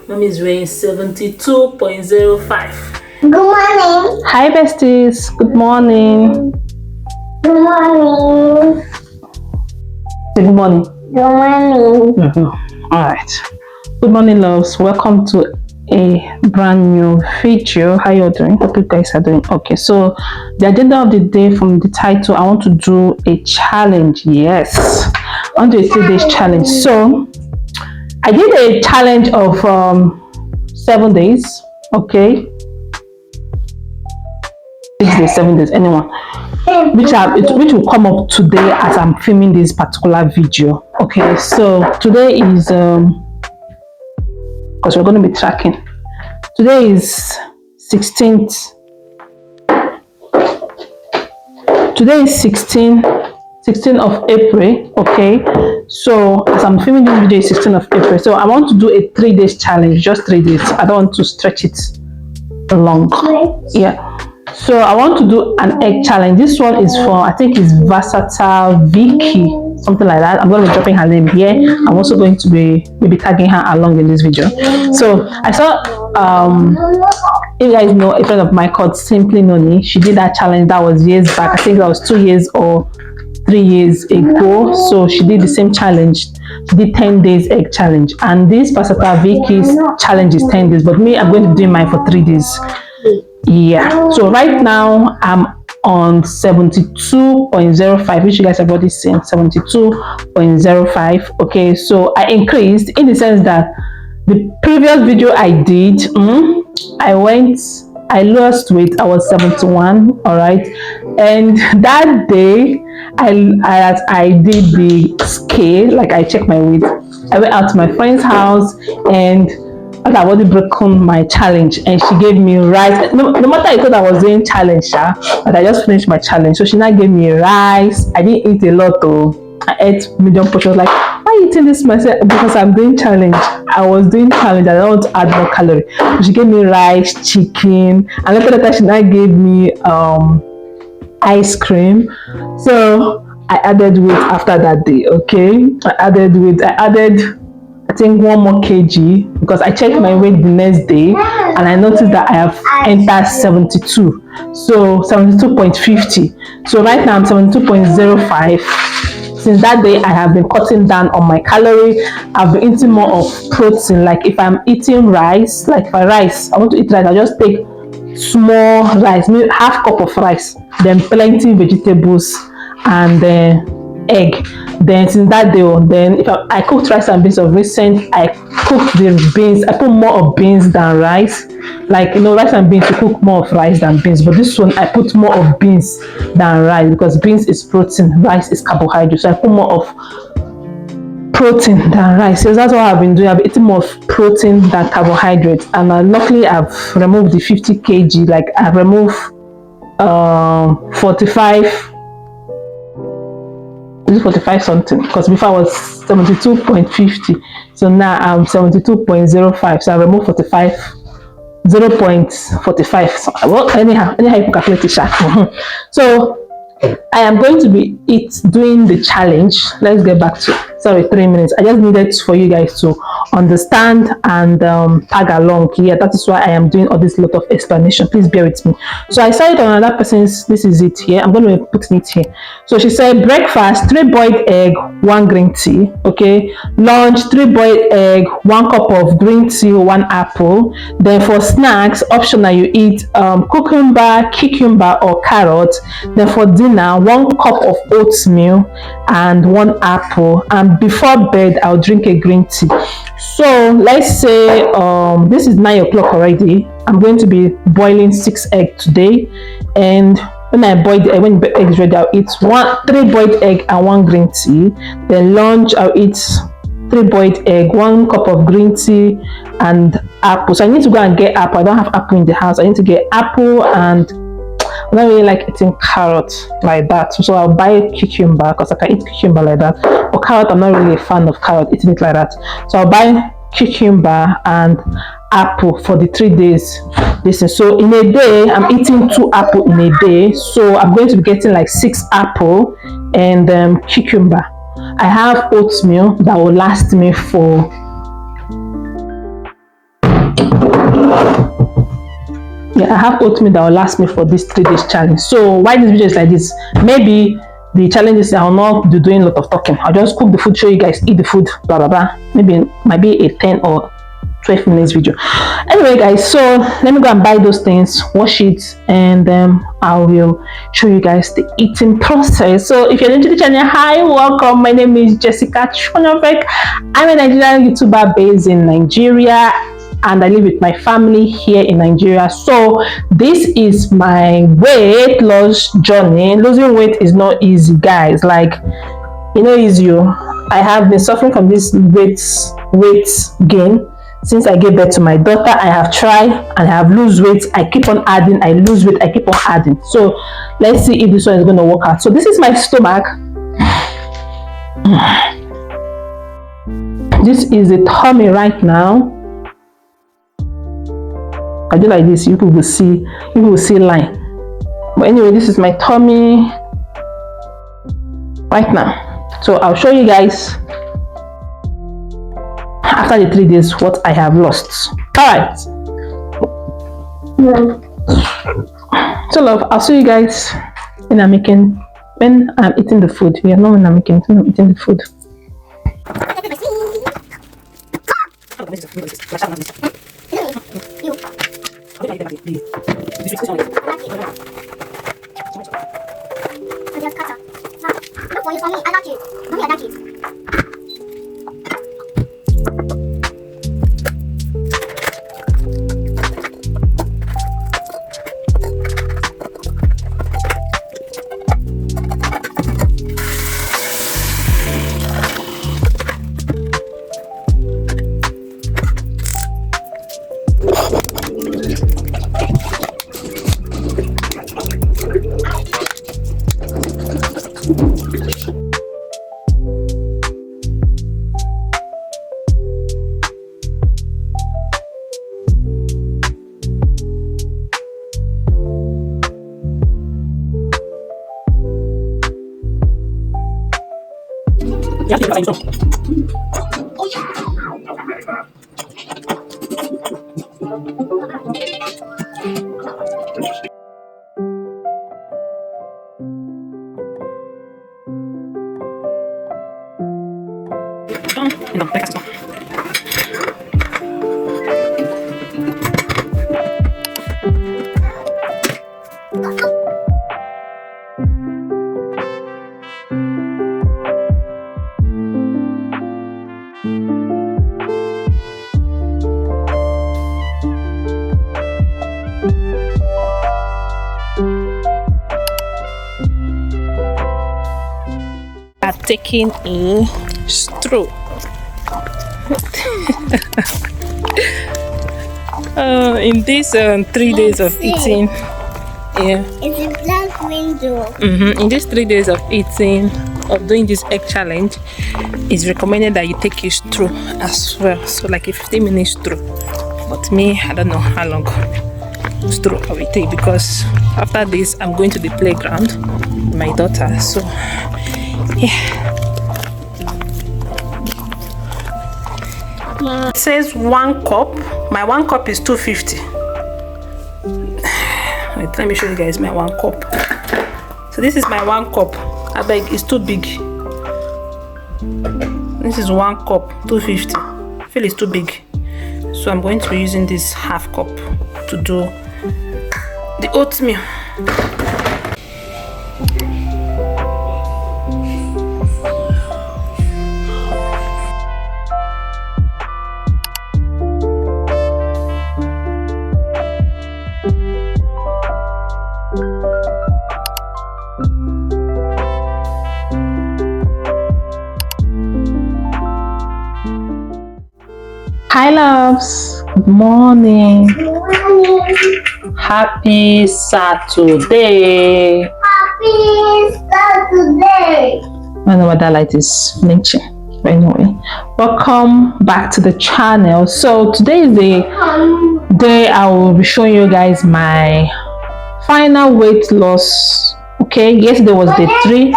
Mom is weighing 72.05. Good morning. Hi besties, good morning. Good morning. Good morning. Good morning. All right. Good morning, loves. Welcome to a brand new video. How you doing? Hope you guys are doing okay. So the agenda of the day, from the title, I want to do a challenge. Yes, I want to do a 3 days challenge. So I did a challenge of 7 days. Okay, this is the 7 days. Anyone, which will come up today as I'm filming this particular video. Okay, so today is because we're going to be tracking. Today is 16th. Today is 16th of April. Okay, so as I'm filming this video, is 16th of April. So I want to do a 3 days challenge, just 3 days. I don't want to stretch it long. Yeah. So I want to do an egg challenge. This one is for, I think it's versatile Vicky, something like that. I'm going to be dropping her name here. I'm also going to be maybe tagging her along in this video. So I saw you guys know a friend of mine called Simply Noni. She did that challenge. That was years back. I think that was 2 years or 3 years ago. So she did the same challenge. She did 10 days egg challenge, and this versatile Vicky's challenge is 10 days, but me, I'm going to do mine for 3 days. Yeah, so right now I'm on 72.05, which you guys have already seen. 72.05. okay, so I increased in the sense that the previous video I did, I lost weight. I was 71. All right, and that day I did the scale, like I checked my weight. I went out to my friend's house, and I've already broken my challenge, and she gave me rice. No matter, I thought I was doing challenge, but I just finished my challenge. So she now gave me rice. I didn't eat a lot though. I ate medium portion. Like, why are you eating this myself? Because I'm doing challenge. I was doing challenge. I don't want to add more calorie. So she gave me rice, chicken, and later she now gave me ice cream. So I added weight after that day. Okay, I added weight. I think 1 more kg because I checked my weight the next day and I noticed that I have entered 72. So 72.50. So right now I'm 72.05. Since that day, I have been cutting down on my calorie. I've been eating more of protein. Like if I'm eating rice, like for rice, I want to eat rice, I'll just take small rice, maybe half cup of rice, then plenty vegetables, and then egg. Then since that day on, then if I cooked rice and beans of recent, I cooked the beans. I put more of beans than rice. Like, you know, rice and beans, you cook more of rice than beans, but this one I put more of beans than rice because beans is protein, rice is carbohydrate. So I put more of protein than rice. So that's what I've been doing. I've been eating more of protein than carbohydrates, and luckily I've removed the 50 kg. Like I've removed 45 something, because before I was 72.50, so now I'm 72.05. So I removed 0.45. So, well, anyhow you can calculate it. So I am going to be doing the challenge. Let's get back to 3 minutes. I just needed for you guys to understand and tag along here. That is why I am doing all this lot of explanation. Please bear with me. So I saw it on another person's. This is it here. I'm going to be putting it here. So she said breakfast 3 boiled egg, 1 green tea. Okay, lunch 3 boiled egg, 1 cup of green tea, 1 apple. Then for snacks, optional, you eat cucumber or carrot. Then for dinner, 1 cup of oatmeal and 1 apple. And before bed, I'll drink a green tea. So let's say this is 9 o'clock already. I'm going to be boiling 6 eggs today, and when I boil the egg, when the egg is ready, I'll eat 3 boiled egg and 1 green tea. Then lunch, I'll eat 3 boiled egg, 1 cup of green tea, and apple. So I need to go and get apple. I don't have apple in the house. I need to get apple, and I don't really like eating carrot like that. So I'll buy cucumber because I can eat cucumber like that. But carrot, I'm not really a fan of carrot, eating it like that. So I'll buy cucumber and apple for the 3 days. Listen, so in a day, I'm eating 2 apples in a day. So I'm going to be getting like 6 apples and cucumber. I have oatmeal that will last me for I have oatmeal that will last me for this 3 days challenge. So why this video is like this, maybe the challenge is I'll not be doing a lot of talking. I'll just cook the food, show you guys, eat the food, blah blah blah. Maybe it might be a 10 or 12 minutes video. Anyway guys, so let me go and buy those things, wash it, and I will show you guys the eating process. So if you're new to the channel, hi, welcome. My name is Jessica Chonovek. I'm a Nigerian YouTuber based in Nigeria, and I live with my family here in Nigeria. So this is my weight loss journey. Losing weight is not easy, guys. Like, you know, easy. I have been suffering from this weight gain since I gave birth to my daughter. I have tried and I have lose weight. I keep on adding. I lose weight. I keep on adding. So let's see if this one is going to work out. So this is my stomach. This is the tummy right now. I do like this, you will see line. But anyway, this is my tummy right now. So I'll show you guys after the 3 days what I have lost. All right. So love, I'll see you guys when I'm eating the food. Yeah, not when I'm eating the food. Taking a stroll. In these 3 days of eating, it's a black window. In these 3 days of eating, of doing this egg challenge, it's recommended that you take a stroll as well. So like a 15-minute stroll. But me, I don't know how long stroll I will take, because after this I'm going to the playground with my daughter. So yeah. It says 1 cup. My 1 cup is 250. Wait, let me show you guys my 1 cup. So this is my 1 cup. I beg, it's too big. This is 1 cup, 250. I feel it's too big. So I'm going to be using this half cup to do the oatmeal. Hi loves, good morning. Good morning. Happy Saturday. Happy Saturday. I don't know what that light is flinching. But anyway, welcome back to the channel. So today is the day I will be showing you guys my final weight loss. Okay, yesterday was day 3.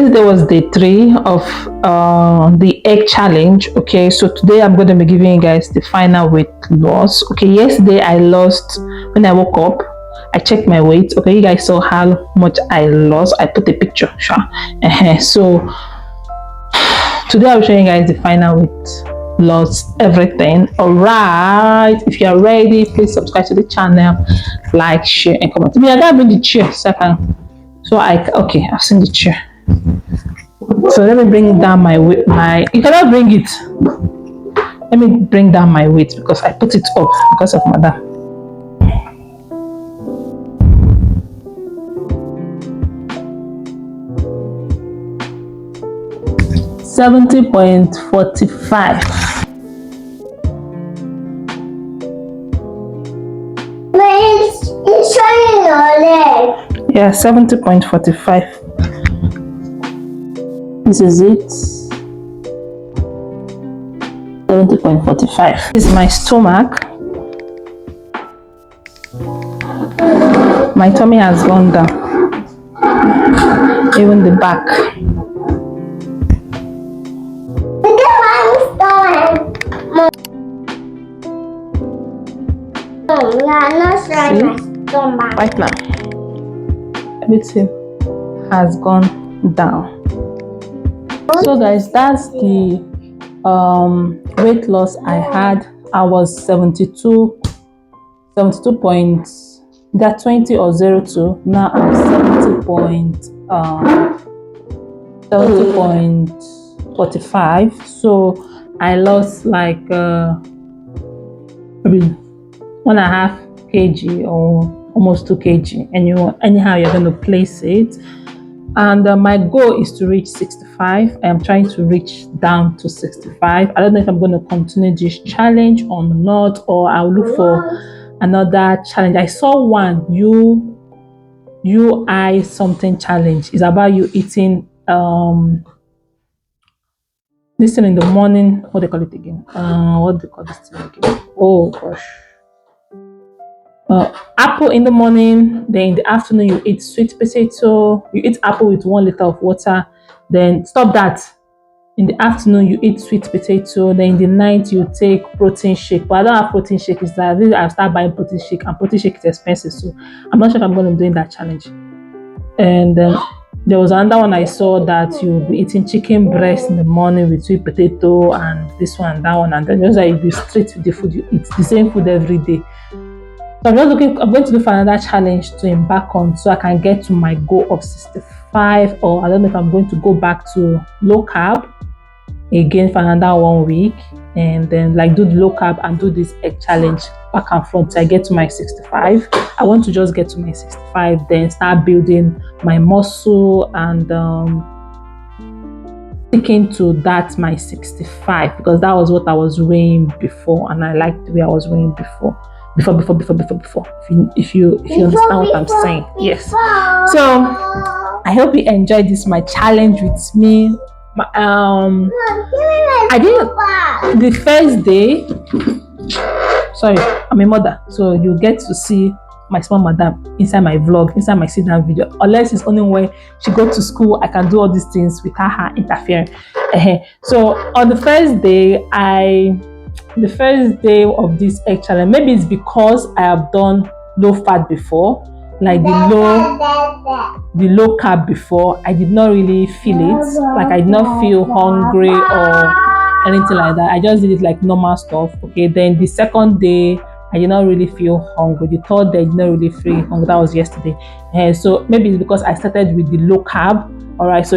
yesterday was day 3 of the egg challenge. Okay, so today I'm going to be giving you guys the final weight loss. Okay, yesterday I lost, when I woke up I checked my weight. Okay, you guys saw how much I lost. I put a picture, sure. So today I'll show you guys the final weight loss, everything. All right, if you are ready, please subscribe to the channel, like, share, and comment. I gotta bring the chair second. So okay, I've seen the chair. So let me bring down my weight. You cannot bring it. Let me bring down my weight because I put it up because of madam. $70.45. It's showing your leg. Yeah, 70.45. This is it. 70.45. This is my stomach. My tummy has gone down. Even the back. Look at my stomach. Mom, you are not showing my stomach. Right now, everything has gone down. So guys, that's the weight loss I had. I was 72 point, that 20 or 02. Now I'm 70.45. So I lost like maybe 1.5 kg or almost 2 kg. Anyhow you're going to place it. And my goal is to reach 65. I am trying to reach down to 65. I don't know if I'm going to continue this challenge or not, or I'll look for another challenge. I saw one UI something challenge. It's about you eating this thing in the morning. What do they call it again? What do they call this thing again? Oh gosh. Apple in the morning, then in the afternoon you eat sweet potato. You eat apple with 1 liter of water, then stop that. In the afternoon you eat sweet potato, then in the night you take protein shake. But I don't have protein shake. Is that I start buying protein shake, and protein shake is expensive, so I'm not sure if I'm going to be doing that challenge. And then there was another one I saw that you'll be eating chicken breast in the morning with sweet potato, and this one and that one, and then just like you straight with the food you eat, the same food every day. So I'm going to do for another challenge to embark on, so I can get to my goal of 65, or I don't know if I'm going to go back to low carb again for another 1 week, and then like do the low carb and do this egg challenge back and front till I get to my 65. I want to just get to my 65, then start building my muscle and sticking to that my 65, because that was what I was weighing before, and I liked the way I was weighing before. If you understand what I'm saying. Yes. So I hope you enjoyed this my challenge with me. I did the first day. Sorry, I'm a mother, so you get to see my small madam inside my vlog, inside my sit down video. Unless it's only when she goes to school, I can do all these things without her interfering. So on the first day, the first day of this egg challenge, maybe it's because I have done low fat before, like the low carb before. I did not really feel it, like I did not feel hungry or anything like that. I just did it like normal stuff. Okay, then the second day I did not really feel hungry. The third day I did not really feel hungry. That was yesterday. So maybe it's because I started with the low carb. All right, so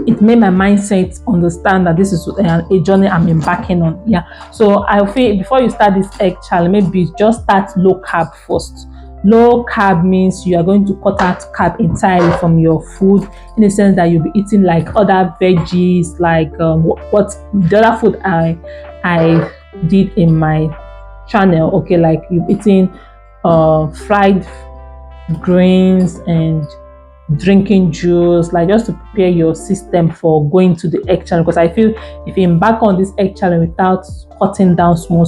it made my mindset understand that this is a journey I'm embarking on. Yeah, so I feel before you start this egg challenge, maybe just start low carb first. Low carb means you are going to cut out carb entirely from your food, in the sense that you'll be eating like other veggies, like what the other food I did in my channel. Okay, like you're eating fried greens and drinking juice, like just to prepare your system for going to the egg challenge. Because I feel if you embark on this egg challenge without cutting down small,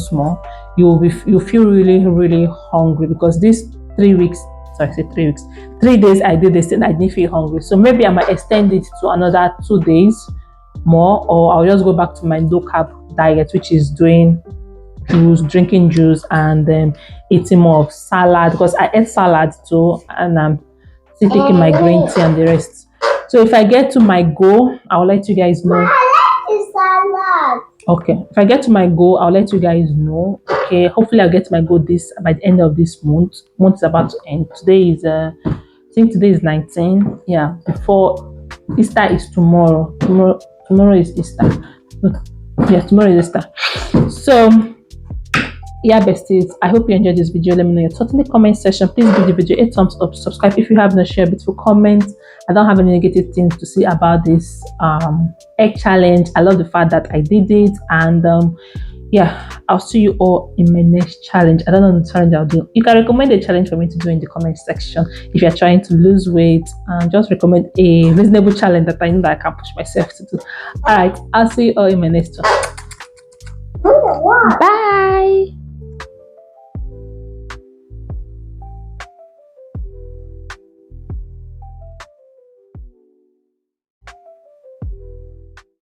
you'll feel really hungry, because these 3 weeks sorry, I say 3 weeks. 3 days I did this and I didn't feel hungry. So maybe I might extend it to another 2 days more, or I'll just go back to my low carb diet, which is doing juice, drinking juice, and eating more of salad, because I ate salad too, and I'm still taking my green tea and the rest. So if I get to my goal, I'll let you guys know. Okay, if I get to my goal, I'll let you guys know. Okay, hopefully I'll get to my goal this by the end of this month. Month is about to end. Today is I think today is 19. Yeah, before Easter is tomorrow. Tomorrow is Easter. Yeah, tomorrow is Easter. So yeah, besties, I hope you enjoyed this video. Let me know your thoughts in the comment section. Please give the video a thumbs up, subscribe if you have not, share a beautiful comment. I don't have any negative things to say about this egg challenge. I love the fact that I did it, and yeah, I'll see you all in my next challenge. I don't know the challenge I'll do. You can recommend a challenge for me to do in the comment section if you're trying to lose weight, and just recommend a reasonable challenge that I know that I can push myself to do. All right, I'll see you all in my next one.